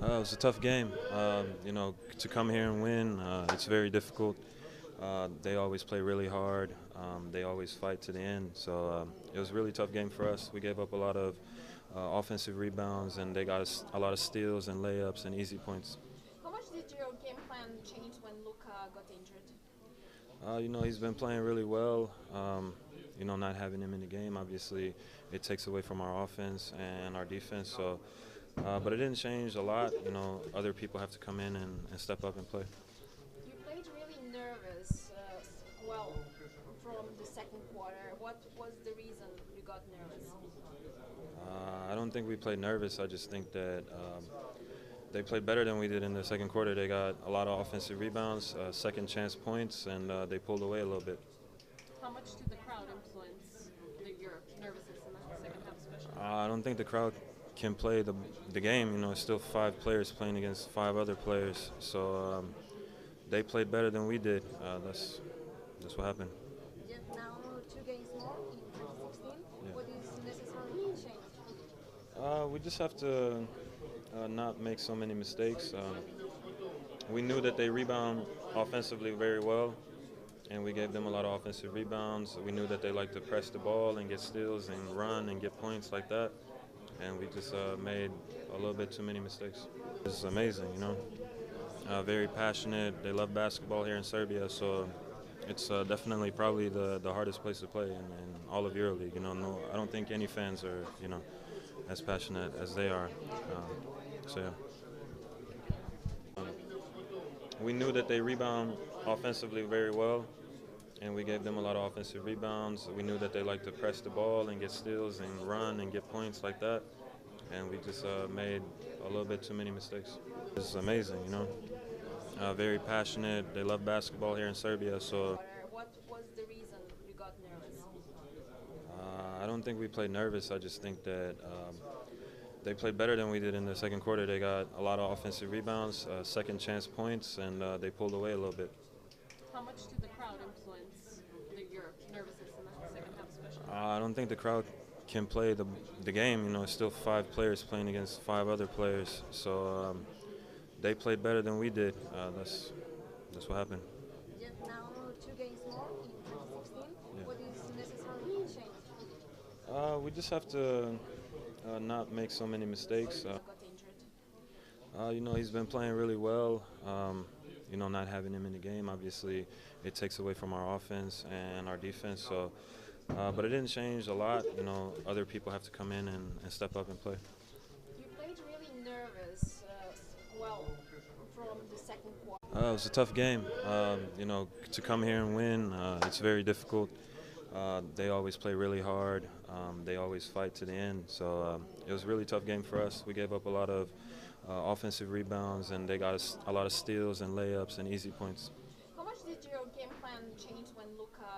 It was a tough game. To come here and win, it's very difficult. They always play really hard. They always fight to the end. So it was a really tough game for us. We gave up a lot of offensive rebounds, and they got us a lot of steals and layups and easy points. How much did your game plan change when Luka got injured? He's been playing really well. Not having him in the game, obviously, it takes away from our offense and our defense. But it didn't change a lot. Other people have to come in and step up and play. You played really nervous, well, from the second quarter. What was the reason you got nervous? I don't think we played nervous. I just think that they played better than we did in the second quarter. They got a lot of offensive rebounds, second chance points, and they pulled away a little bit. How much did the crowd influence your nervousness in the second half, especially? I don't think the crowd can play the game. It's still five players playing against five other players. So they played better than we did. That's what happened. Now 2 games more in 2016. Yeah. What is necessarily changed? We just have to not make so many mistakes. We knew that they rebound offensively very well, and we gave them a lot of offensive rebounds. We knew that they like to press the ball and get steals and run and get points like that, and we just made a little bit too many mistakes. It's amazing. Very passionate. They love basketball here in Serbia, so it's definitely probably the hardest place to play in all of EuroLeague. No, I don't think any fans are as passionate as they are. So yeah. We knew that they rebound offensively very well, and we gave them a lot of offensive rebounds. We knew that they like to press the ball and get steals and run and get points like that, and we just made a little bit too many mistakes. It's amazing. Very passionate. They love basketball here in Serbia, so What was the reason you got nervous? I don't think we played nervous. I just think that they played better than we did in the second quarter. They got a lot of offensive rebounds, second chance points, and they pulled away a little bit. How much did the crowd influence your nervousness in the second half, especially? I don't think the crowd can play the game. It's still five players playing against five other players. So they played better than we did. That's what happened. Now 2 games more in 2016. Yeah. What is necessarily changed? We just have to not make so many mistakes. Got injured. He's been playing really well. Not having him in the game, obviously, it takes away from our offense and our defense. But it didn't change a lot. Other people have to come in and step up and play. You played really nervous, well, from the second quarter. It was a tough game. To come here and win, it's very difficult. They always play really hard. They always fight to the end. So it was a really tough game for us. We gave up a lot of offensive rebounds, and they got us a lot of steals and layups and easy points. How much did your game plan change when Luka